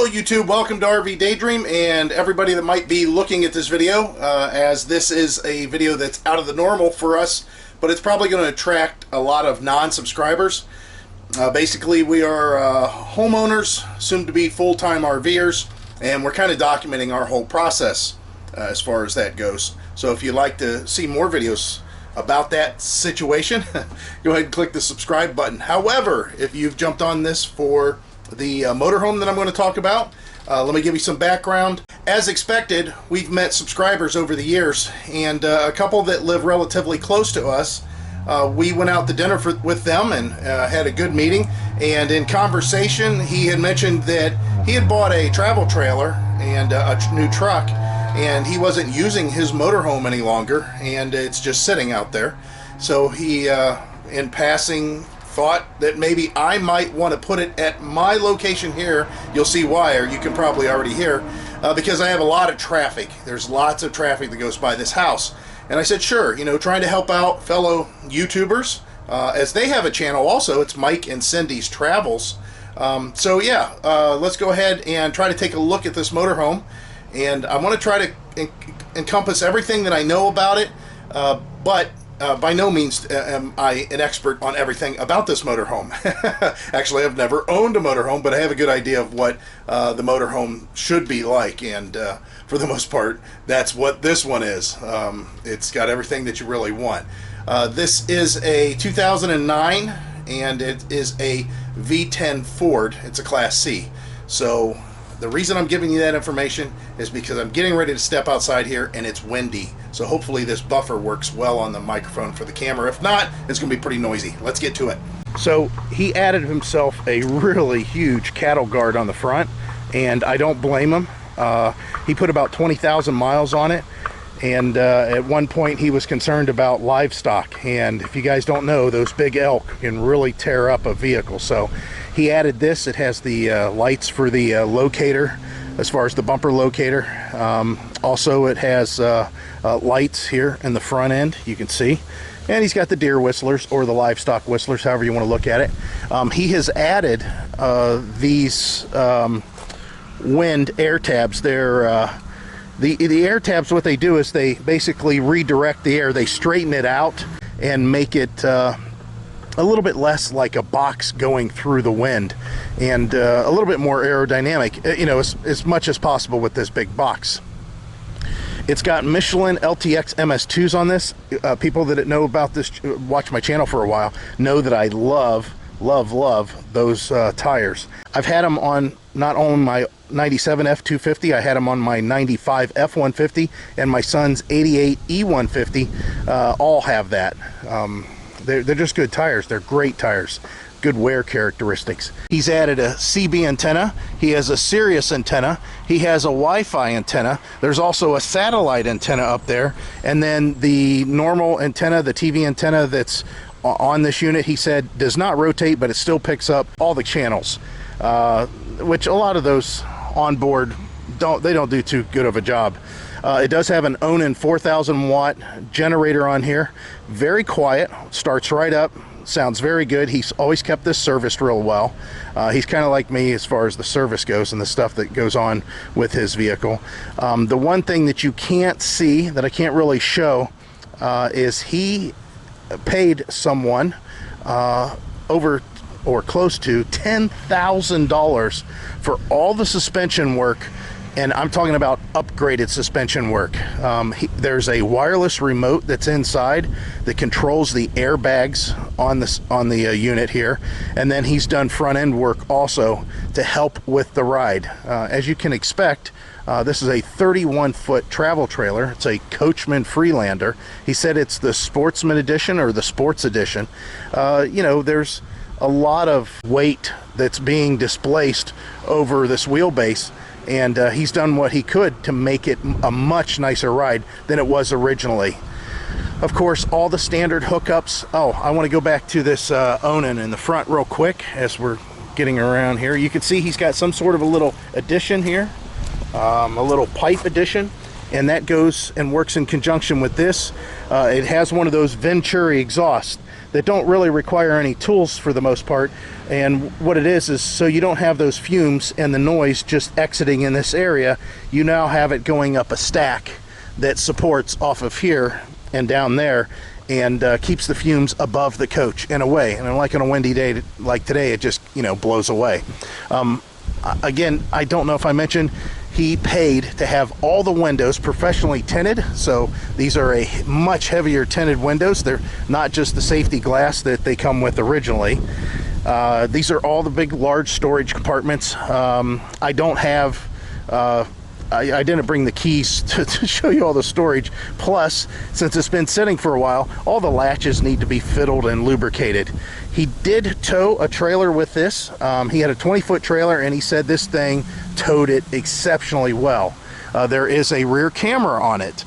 Hello YouTube, welcome to RV Daydream, and everybody that might be looking at this video, as this is a video that's out of the normal for us, but it's probably going to attract a lot of non-subscribers. Basically, we are homeowners, soon to be full-time RVers, and we're kind of documenting our whole process as far as that goes. So if you'd like to see more videos about that situation, go ahead and click the subscribe button. However, if you've jumped on this for the motorhome that I'm going to talk about, let me give you some background. As expected, we've met subscribers over the years, and a couple that live relatively close to us. We went out to dinner with them and had a good meeting, and in conversation he had mentioned that he had bought a travel trailer and a new truck, and he wasn't using his motorhome any longer, and it's just sitting out there. So he, in passing, thought that maybe I might want to put it at my location here. You'll see why, or you can probably already hear, because I have a lot of traffic. There's lots of traffic that goes by this house. And I said, sure, you know, trying to help out fellow YouTubers, as they have a channel also. It's Mike and Cindy's Travels. So yeah, let's go ahead and try to take a look at this motorhome. And I want to try to encompass everything that I know about it, but by no means am I an expert on everything about this motorhome. Actually, I've never owned a motorhome, but I have a good idea of what the motorhome should be like, and for the most part, that's what this one is. It's got everything that you really want. This is a 2009, and it is a V10 Ford. It's a Class C. So the reason I'm giving you that information is because I'm getting ready to step outside here and it's windy. So hopefully this buffer works well on the microphone for the camera. If not, it's going to be pretty noisy. Let's get to it. So he added himself a really huge cattle guard on the front, and I don't blame him. He put about 20,000 miles on it, and at one point he was concerned about livestock. And if you guys don't know, those big elk can really tear up a vehicle. So he added this. It has the lights for the locator, as far as the bumper locator. Also, it has lights here in the front end, you can see. And he's got the deer whistlers, or the livestock whistlers, however you want to look at it. He has added these wind air tabs. They're the air tabs, what they do is they basically redirect the air. They straighten it out and make it a little bit less like a box going through the wind, and a little bit more aerodynamic, you know, as much as possible with this big box. It's got Michelin LTX MS2s on this. People that know about this, watch my channel for a while, know that I love those tires. I've had them on not only my 97 F250, I had them on my 95 F150, and my son's 88 E150 all have that. They're just good tires. They're great tires. Good wear characteristics. He's added a CB antenna. He has a Sirius antenna. He has a Wi-Fi antenna. There's also a satellite antenna up there. And then the normal antenna, the TV antenna that's on this unit, he said does not rotate, but it still picks up all the channels, which a lot of those on board don't do too good of a job. It does have an Onan 4,000 watt generator on here. Very quiet, starts right up, sounds very good. He's always kept this serviced real well. He's kind of like me as far as the service goes and the stuff that goes on with his vehicle. The one thing that you can't see, that I can't really show, is he paid someone over or close to $10,000 for all the suspension work. And I'm talking about upgraded suspension work. There's a wireless remote that's inside that controls the airbags on the unit here, and then he's done front end work also to help with the ride. As you can expect, this is a 31-foot travel trailer. It's a Coachmen Freelander. He said it's the Sportsman Edition or the Sports Edition. You know, there's a lot of weight that's being displaced over this wheelbase, and he's done what he could to make it a much nicer ride than it was originally. Of course, all the standard hookups. Oh, I want to go back to this Onan in the front real quick as we're getting around here. You can see he's got some sort of a little addition here, a little pipe addition. and that goes and works in conjunction with this. It has one of those Venturi exhausts that don't really require any tools for the most part, and what it is so you don't have those fumes and the noise just exiting in this area. You now have it going up a stack that supports off of here and down there, and keeps the fumes above the coach and away. And like on a windy day like today, it just, you know, blows away. Again, I don't know if I mentioned, he paid to have all the windows professionally tinted, so these are a much heavier tinted windows. They're not just the safety glass that they come with originally. These are all the big large storage compartments. I don't have I didn't bring the keys to show you all the storage. Plus, since it's been sitting for a while, all the latches need to be fiddled and lubricated. He did tow a trailer with this. He had a 20-foot trailer, and he said this thing towed it exceptionally well. There is a rear camera on it.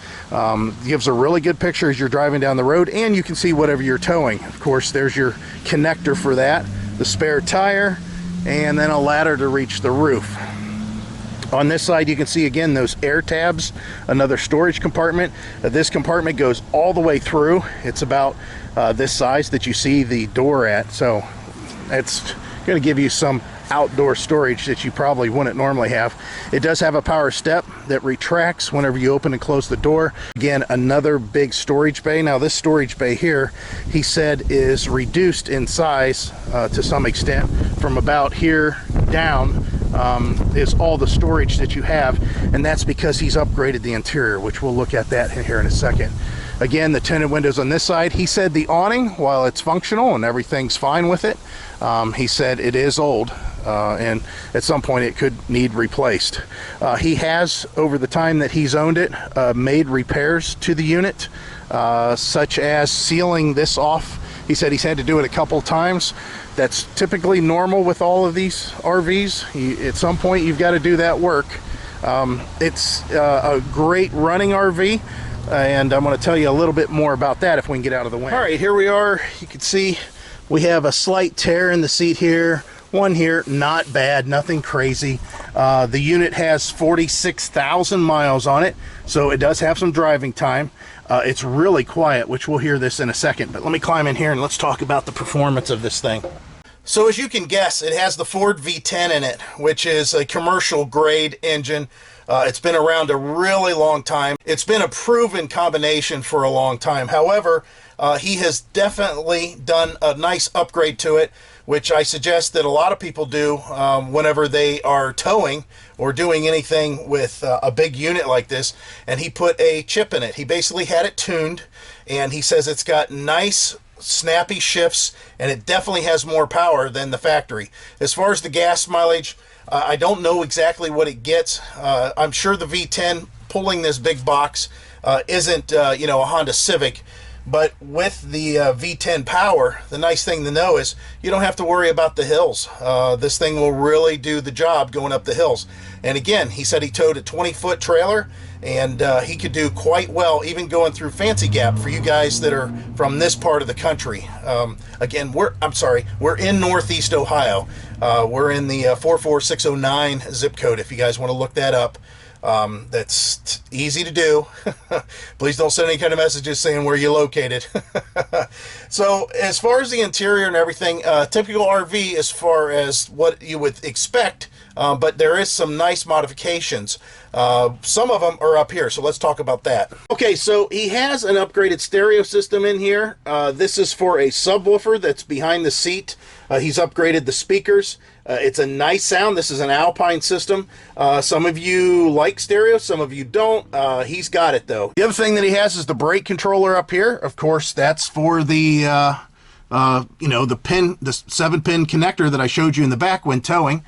Gives a really good picture as you're driving down the road, and you can see whatever you're towing. Of course, there's your connector for that, the spare tire, and then a ladder to reach the roof. On this side, you can see again those air tabs, another storage compartment. This compartment goes all the way through. It's about this size that you see the door at, so it's going to give you some outdoor storage that you probably wouldn't normally have. It does have a power step that retracts whenever you open and close the door. Again, another big storage bay. Now this storage bay here, he said, is reduced in size to some extent. From about here down is all the storage that you have, and that's because he's upgraded the interior, which we'll look at that here in a second. Again, the tinted windows on this side. He said the awning, while it's functional and everything's fine with it, he said it is old, and at some point it could need replaced. He has, over the time that he's owned it, made repairs to the unit, such as sealing this off. He said he's had to do it a couple times. That's typically normal with all of these RVs. At some point you've got to do that work. It's a great running RV, and I'm going to tell you a little bit more about that if we can get out of the way. All right, here we are. You can see we have a slight tear in the seat here, one here, not bad, nothing crazy. The unit has 46,000 miles on it, so it does have some driving time. It's really quiet, which we'll hear this in a second, but let me climb in here and let's talk about the performance of this thing. So as you can guess, it has the Ford V10 in it, which is a commercial grade engine. It's been around a really long time. It's been a proven combination for a long time. However, he has definitely done a nice upgrade to it, which I suggest that a lot of people do whenever they are towing or doing anything with a big unit like this. And he put a chip in it. He basically had it tuned, and he says it's got nice snappy shifts, and it definitely has more power than the factory. As far as the gas mileage, I don't know exactly what it gets. I'm sure the V10 pulling this big box isn't you know, a Honda Civic, but with the V10 power, the nice thing to know is you don't have to worry about the hills. This thing will really do the job going up the hills. And again, he said he towed a 20-foot trailer, and he could do quite well even going through Fancy Gap for you guys that are from this part of the country. Again, we're in Northeast Ohio. We're in the 44609 zip code if you guys want to look that up. That's easy to do. Please don't send any kind of messages saying where you're located. So as far as the interior and everything, typical RV as far as what you would expect, but there is some nice modifications. Some of them are up here, so let's talk about that. Okay, so he has an upgraded stereo system in here. This is for a subwoofer that's behind the seat. He's upgraded the speakers. It's a nice sound. This is an Alpine system. Some of you like stereo, some of you don't. He's got it though. The other thing that he has is the brake controller up here. Of course, that's for the you know, the 7-pin connector that I showed you in the back when towing.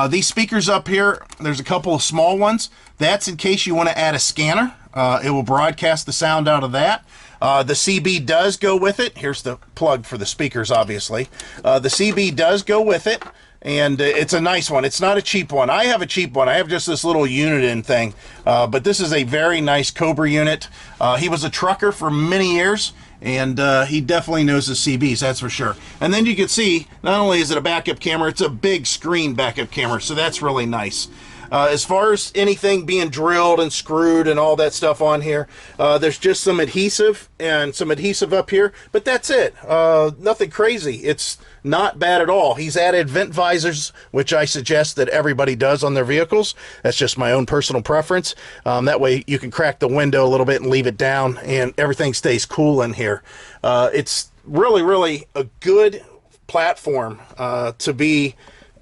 These speakers up here, there's a couple of small ones. That's in case you want to add a scanner. It will broadcast the sound out of that. The CB does go with it. Here's the plug for the speakers, obviously. The CB does go with it, and it's a nice one. It's not a cheap one. I have a cheap one. I have just this little unit-in thing, but this is a very nice Cobra unit. He was a trucker for many years, and he definitely knows the CBs, that's for sure. And then you can see, not only is it a backup camera, it's a big screen backup camera, so that's really nice. As far as anything being drilled and screwed and all that stuff on here, there's just some adhesive and some adhesive up here, but that's it. Nothing crazy. It's not bad at all. He's added vent visors, which I suggest that everybody does on their vehicles. That's just my own personal preference. That way you can crack the window a little bit and leave it down, and everything stays cool in here. It's really a good platform to be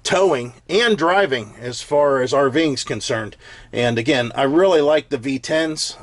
towing and driving as far as RVing is concerned. And again, I really like the V10s.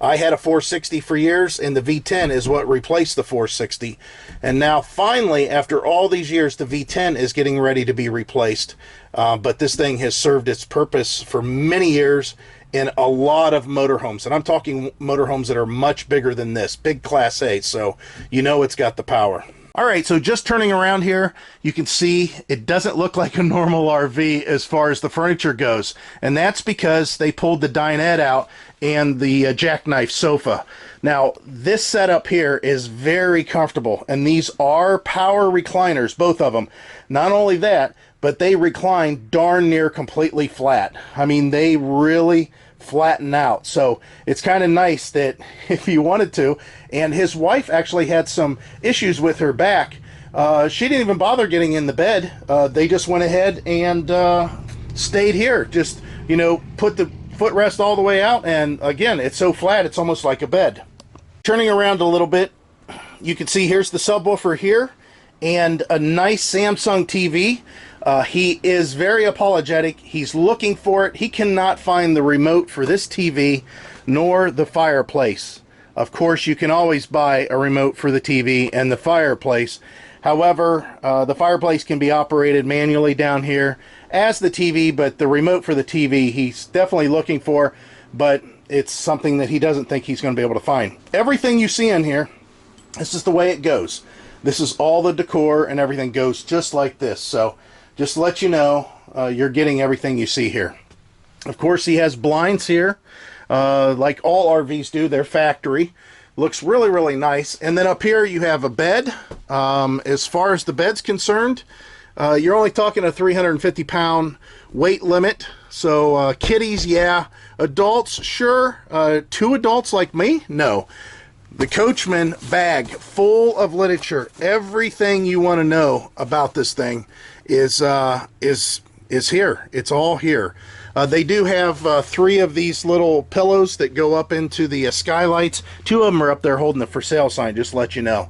I had a 460 for years, and the V10 is what replaced the 460. And now finally, after all these years, the V10 is getting ready to be replaced. But this thing has served its purpose for many years in a lot of motorhomes. And I'm talking motorhomes that are much bigger than this, big Class A, so you know it's got the power. All right, so just turning around here, you can see it doesn't look like a normal RV as far as the furniture goes. And that's because they pulled the dinette out and the jackknife sofa. Now, this setup here is very comfortable, and these are power recliners, both of them. Not only that, but they recline darn near completely flat. I mean, they really flatten out, so it's kind of nice that if you wanted to. And his wife actually had some issues with her back. She didn't even bother getting in the bed. They just went ahead and stayed here, just, you know, put the footrest all the way out, and again, it's so flat it's almost like a bed. Turning around a little bit, you can see here's the subwoofer here and a nice Samsung TV. He is very apologetic. He's looking for it. He cannot find the remote for this TV nor the fireplace. Of course, you can always buy a remote for the TV and the fireplace. However, the fireplace can be operated manually down here as the TV, but the remote for the TV he's definitely looking for, but it's something that he doesn't think he's going to be able to find. Everything you see in here, this is the way it goes. This is all the decor, and everything goes just like this. So just to let you know, you're getting everything you see here. Of course, he has blinds here, like all RVs do. They're factory. Looks really nice. And then up here you have a bed. As far as the bed's concerned, you're only talking a 350-pound weight limit. So kiddies, yeah. Adults, sure. 2 adults like me, no. The Coachmen bag full of literature. Everything you want to know about this thing is here. It's all here. They do have 3 of these little pillows that go up into the skylights. 2 of them are up there holding the for sale sign, just to let you know.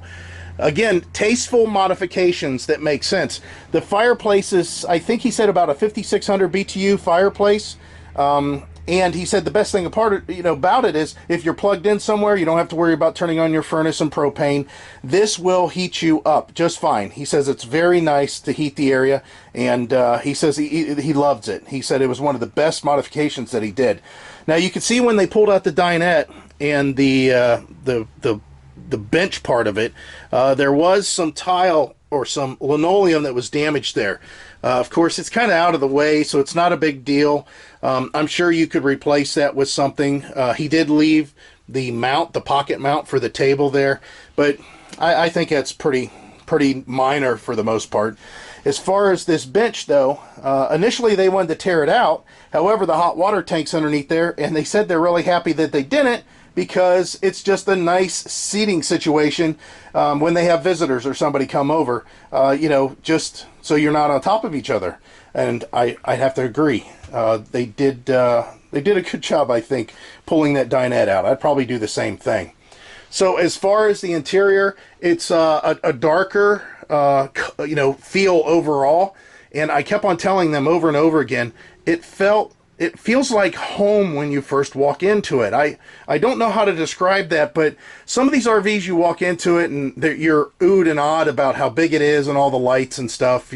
Again, tasteful modifications that make sense. The fireplace is, I think he said, about a 5600 BTU fireplace. And he said the best thing about it is if you're plugged in somewhere, you don't have to worry about turning on your furnace and propane. This will heat you up just fine. He says it's very nice to heat the area, and he says he loves it. He said it was one of the best modifications that he did. Now you can see when they pulled out the dinette and the bench part of it, there was some tile or some linoleum that was damaged there. Of course, it's kind of out of the way, so it's not a big deal. I'm sure you could replace that with something. He did leave the mount, the pocket mount for the table there, but I think that's pretty minor for the most part. As far as this bench, though, initially they wanted to tear it out. However, the hot water tank's underneath there, and they said they're really happy that they didn't, because it's just a nice seating situation when they have visitors or somebody come over, just so you're not on top of each other. And I have to agree. They did a good job, I think, pulling that dinette out. I'd probably do the same thing. So as far as the interior, it's a darker feel overall. And I kept on telling them over and over again, it feels like home when you first walk into it. I don't know how to describe that, but some of these RVs, you walk into it and you're oohed and awed about how big it is and all the lights and stuff,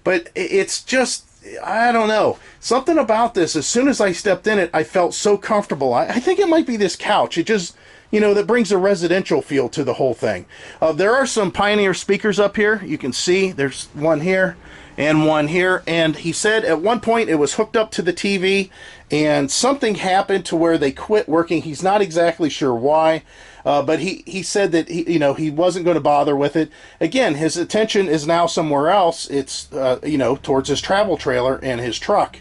But it's just, I don't know. Something about this, as soon as I stepped in it, I felt so comfortable. I think it might be this couch. It just, that brings a residential feel to the whole thing. There are some Pioneer speakers up here. You can see there's one here and one here, and he said at one point it was hooked up to the TV and something happened to where they quit working. He's not exactly sure why, but he said that he wasn't going to bother with it. Again, his attention is now somewhere else. It's towards his travel trailer and his truck.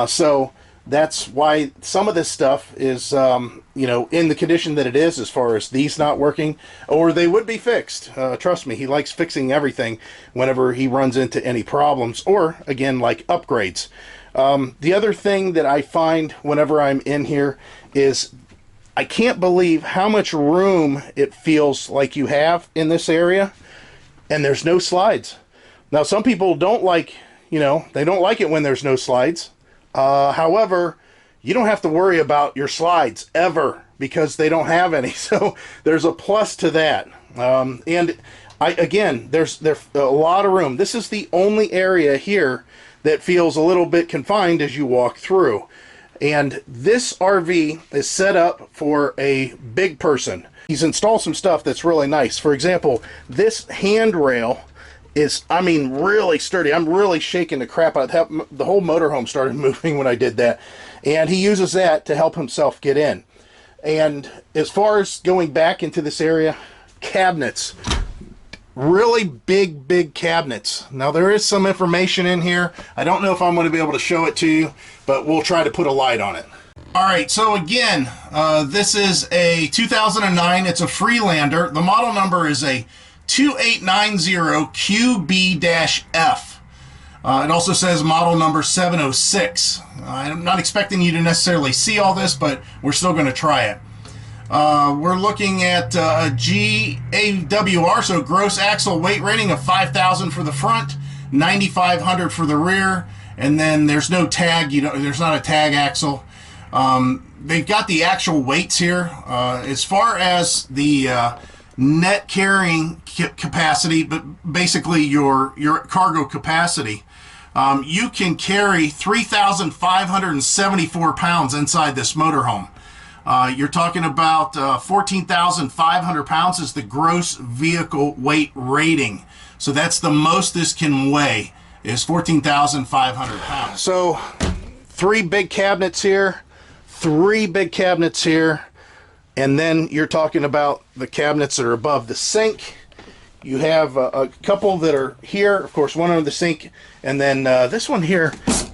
So that's why some of this stuff is, you know, in the condition that it is, as far as these not working, or they would be fixed. Trust me, he likes fixing everything whenever he runs into any problems, or, again, like upgrades. The other thing that I find whenever I'm in here is I can't believe how much room it feels like you have in this area, and there's no slides. Now, some people don't like, you know, they don't like it when there's no slides. However, you don't have to worry about your slides ever because they don't have any. So there's a plus to that. And again, there's a lot of room. This is the only area here that feels a little bit confined as you walk through. And this RV is set up for a big person. He's installed some stuff that's really nice. For example, this handrail is, I mean, really sturdy. I'm really shaking the crap out of that. The whole motorhome started moving when I did that. And he uses that to help himself get in. And as far as going back into this area, cabinets. Really big cabinets. Now, there is some information in here. I don't know if I'm going to be able to show it to you, but we'll try to put a light on it. All right, so again, this is a 2009. It's a Freelander. The model number is a 2890QB-F. It also says model number 706. I'm not expecting you to necessarily see all this, but we're still going to try it. We're looking at a GAWR, so gross axle weight rating of 5,000 for the front, 9,500 for the rear, and then there's no tag. There's not a tag axle. They've got the actual weights here. As far as the net carrying capacity, but basically your cargo capacity, you can carry 3,574 pounds inside this motorhome. You're talking about 14,500 pounds is the gross vehicle weight rating. So that's the most this can weigh, is 14,500 pounds. So 3 big cabinets here, 3 big cabinets here, and then you're talking about the cabinets that are above the sink. You have a couple that are here, of course, one under the sink, and then this one here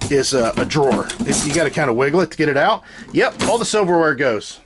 is a drawer. You got to kind of wiggle it to get it out. Yep, all the silverware goes.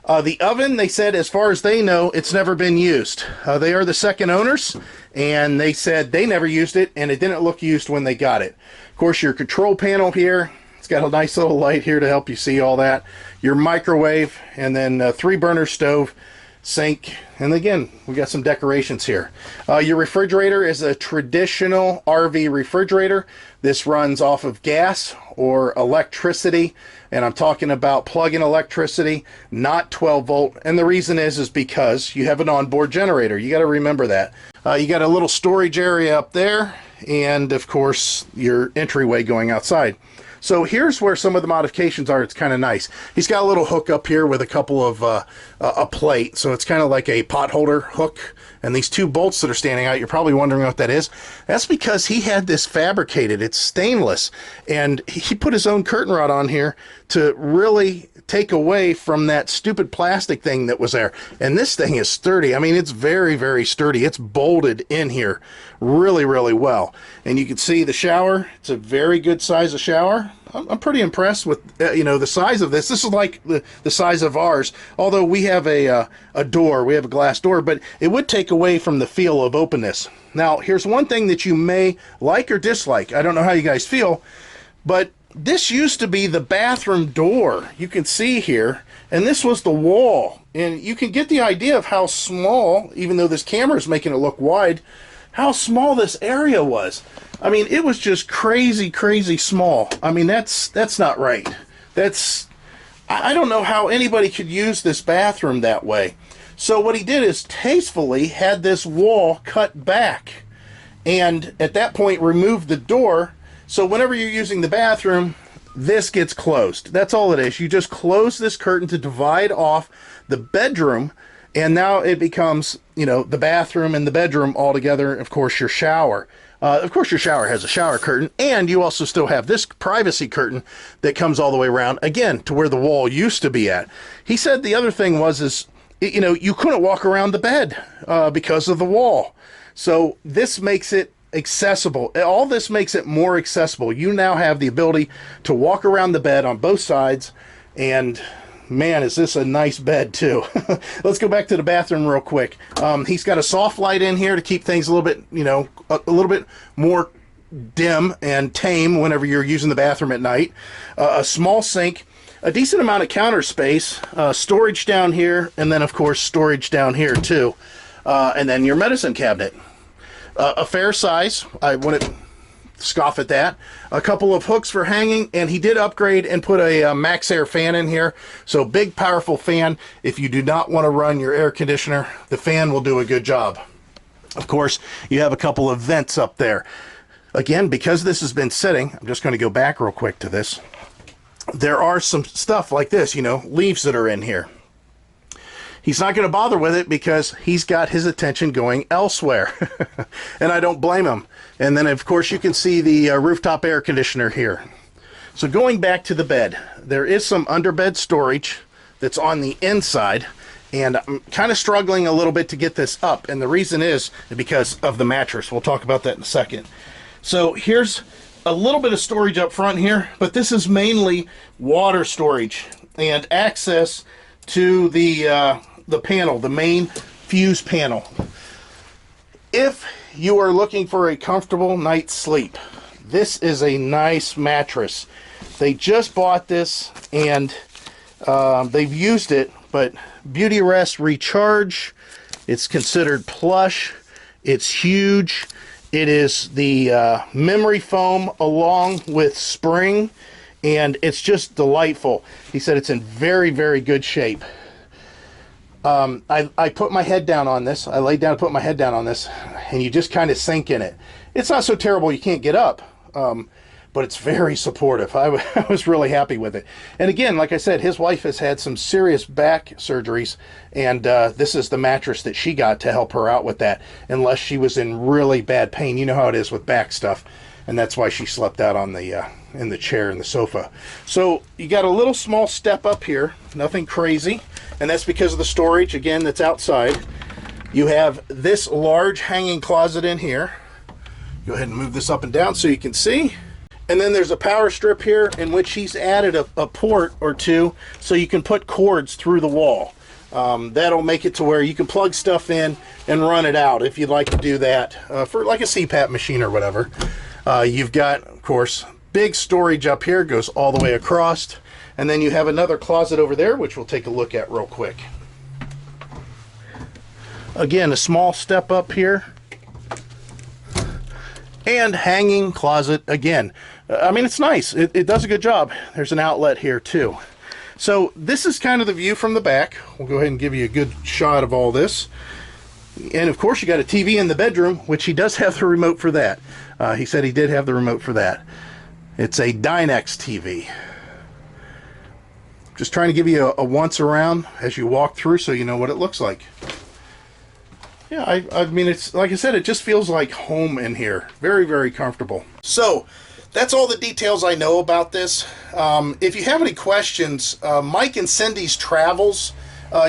The oven, they said, as far as they know, it's never been used. They are the second owners, and they said they never used it, and it didn't look used when they got it. Of course, your control panel here, it's got a nice little light here to help you see all that. Your microwave, and then 3-burner stove, sink, and again, we got some decorations here. Your refrigerator is a traditional RV refrigerator. This runs off of gas or electricity, and I'm talking about plug-in electricity, not 12 volt. And the reason is because you have an onboard generator. You got to remember that. You got a little storage area up there, and of course your entryway going outside. So here's where some of the modifications are. It's kind of nice. He's got a little hook up here with a couple of a plate, so it's kind of like a pot holder hook. And these 2 bolts that are standing out, you're probably wondering what that is. That's because he had this fabricated. It's stainless, and he put his own curtain rod on here to really take away from that stupid plastic thing that was there. And this thing is sturdy. I mean, it's very sturdy. It's bolted in here really well. And you can see the shower. It's a very good size of shower. I'm pretty impressed with you know, the size of this. This is like the size of ours, although we have a door, we have a glass door, but it would take away from the feel of openness. Now, here's one thing that you may like or dislike. I don't know how you guys feel, but this used to be the bathroom door. You can see here, and this was the wall. And you can get the idea of how small, even though this camera is making it look wide, how small this area was. I mean, it was just crazy small. I mean, that's not right. I don't know how anybody could use this bathroom that way. So what he did is tastefully had this wall cut back, and at that point removed the door. So whenever you're using the bathroom, this gets closed. That's all it is. You just close this curtain to divide off the bedroom, and now it becomes, you know, the bathroom and the bedroom all together. Of course, your shower. Of course, your shower has a shower curtain, and you also still have this privacy curtain that comes all the way around, again, to where the wall used to be at. He said the other thing was, you know, you couldn't walk around the bed because of the wall. So this makes it accessible. All this makes it more accessible. You now have the ability to walk around the bed on both sides, and man, is this a nice bed too. Let's go back to the bathroom real quick. He's got a soft light in here to keep things a little bit, you know, a little bit more dim and tame whenever you're using the bathroom at night. A small sink, a decent amount of counter space, storage down here, and then of course storage down here too. And then your medicine cabinet. A fair size. I wouldn't scoff at that. A couple of hooks for hanging, and he did upgrade and put a Max Air fan in here. So big, powerful fan. If you do not want to run your air conditioner, the fan will do a good job. Of course, you have a couple of vents up there. Again, because this has been sitting, I'm just going to go back real quick to this. There are some stuff like this, you know, leaves that are in here. He's not going to bother with it because he's got his attention going elsewhere. And I don't blame him. And then, of course, you can see the rooftop air conditioner here. So going back to the bed, there is some underbed storage that's on the inside. And I'm kind of struggling a little bit to get this up. And the reason is because of the mattress. We'll talk about that in a second. So here's a little bit of storage up front here. But this is mainly water storage and access to the panel, the main fuse panel. If you are looking for a comfortable night's sleep, this is a nice mattress. They just bought this and they've used it, but Beauty Rest Recharge, it's considered plush, it's huge. It is the memory foam along with spring, and it's just delightful. He said it's in very, very good shape. I put my head down on this. I laid down and put my head down on this, and you just kind of sink in it. It's not so terrible you can't get up, but it's very supportive. I was really happy with it. And again, like I said, his wife has had some serious back surgeries, and this is the mattress that she got to help her out with that, unless she was in really bad pain. You know how it is with back stuff, and that's why she slept out on the in the chair and the sofa. So you got a little small step up here, nothing crazy, and that's because of the storage, again, that's outside. You have this large hanging closet in here. Go ahead and move this up and down so you can see. And then there's a power strip here in which he's added a port or two so you can put cords through the wall. That'll make it to where you can plug stuff in and run it out if you'd like to do that for like a CPAP machine or whatever. You've got, of course, big storage up here, goes all the way across. And then you have another closet over there, which we'll take a look at real quick. Again, a small step up here. And hanging closet again. I mean, it's nice. It does a good job. There's an outlet here too. So this is kind of the view from the back. We'll go ahead and give you a good shot of all this. And of course you got a TV in the bedroom, which he does have the remote for that. He said he did have the remote for that. It's a Dynex TV. Just trying to give you a once around as you walk through so you know what it looks like. Yeah, I mean, it's like I said, it just feels like home in here. Very, very comfortable. So that's all the details I know about this. If you have any questions, Mike and Cindy's Travels,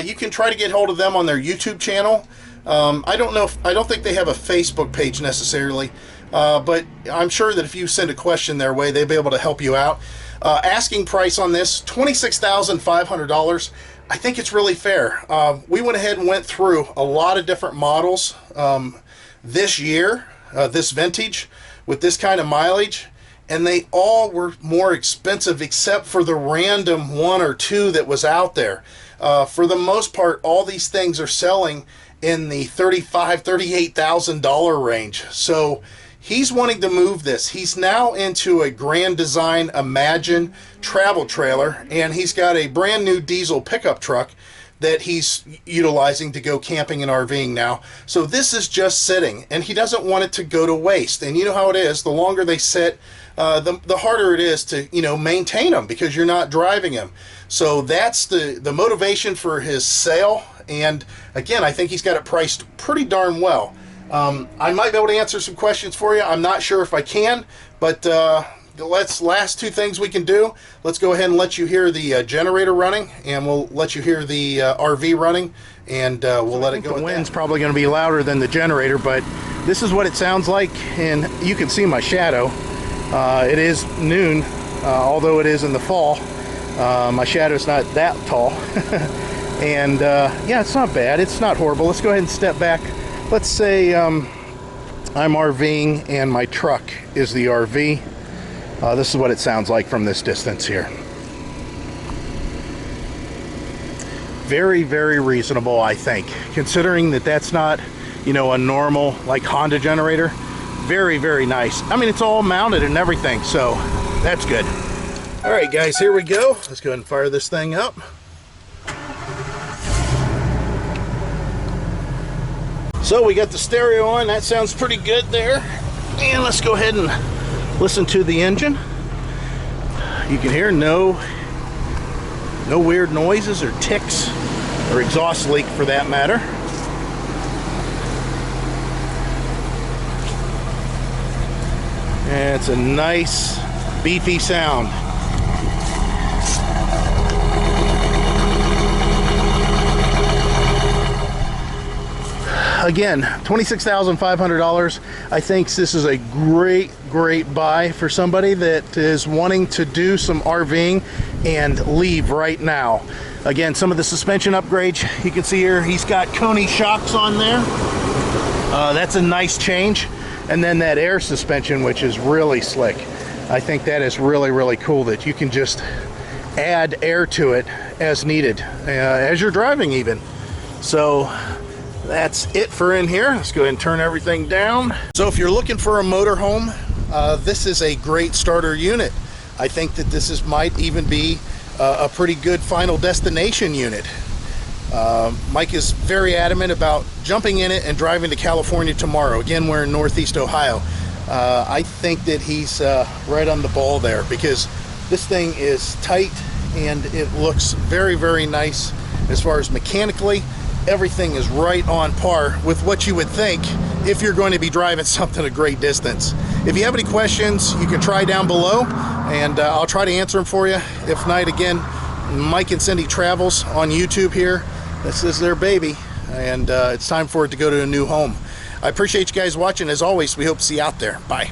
you can try to get hold of them on their YouTube channel. I don't think they have a Facebook page necessarily, but I'm sure that if you send a question their way, they'll be able to help you out. Asking price on this, $26,500. I think it's really fair. We went ahead and went through a lot of different models this year, this vintage, with this kind of mileage, and they all were more expensive except for the random one or two that was out there. For the most part, all these things are selling in the $35,000, $38,000 range. So he's wanting to move this. He's now into a Grand Design Imagine travel trailer, and he's got a brand new diesel pickup truck that he's utilizing to go camping and RVing now. So this is just sitting, and he doesn't want it to go to waste. And you know how it is, the longer they sit, the harder it is to, you know, maintain them because you're not driving them. So that's the motivation for his sale. And again, I think he's got it priced pretty darn well. I might be able to answer some questions for you. I'm not sure if I can, but last two things we can do. Let's go ahead and let you hear the generator running, and we'll let you hear the RV running, and we'll let it go. The wind's probably going to be louder than the generator, but this is what it sounds like, and you can see my shadow. It is noon, although it is in the fall. My shadow's not that tall. And yeah, it's not bad. It's not horrible. Let's go ahead and step back. Let's say I'm RVing and my truck is the RV. This is what it sounds like from this distance here. Very, very reasonable, I think, considering that that's not, you know, a normal like Honda generator. Very, very nice. I mean, it's all mounted and everything, so that's good. All right, guys, here we go. Let's go ahead and fire this thing up. So we got the stereo on. That sounds pretty good there. And let's go ahead and listen to the engine. You can hear no weird noises or ticks or exhaust leak for that matter. And it's a nice beefy sound. Again, $26,500. I think this is a great buy for somebody that is wanting to do some RVing and leave right now. Again, some of the suspension upgrades you can see here. He's got Coney shocks on there. That's a nice change. And then that air suspension, which is really slick. I think that is really cool that you can just add air to it as needed, as you're driving even. So that's it for in here. Let's go ahead and turn everything down. So if you're looking for a motorhome, this is a great starter unit. I think that this might even be a pretty good final destination unit. Mike is very adamant about jumping in it and driving to California tomorrow. Again, we're in Northeast Ohio. I think that he's right on the ball there, because this thing is tight and it looks very nice as far as mechanically. Everything is right on par with what you would think if you're going to be driving something a great distance. If you have any questions, you can try down below, and I'll try to answer them for you. If not, again, Mike and Cindy Travels on YouTube here. This is their baby, and it's time for it to go to a new home. I appreciate you guys watching. As always, we hope to see you out there. Bye.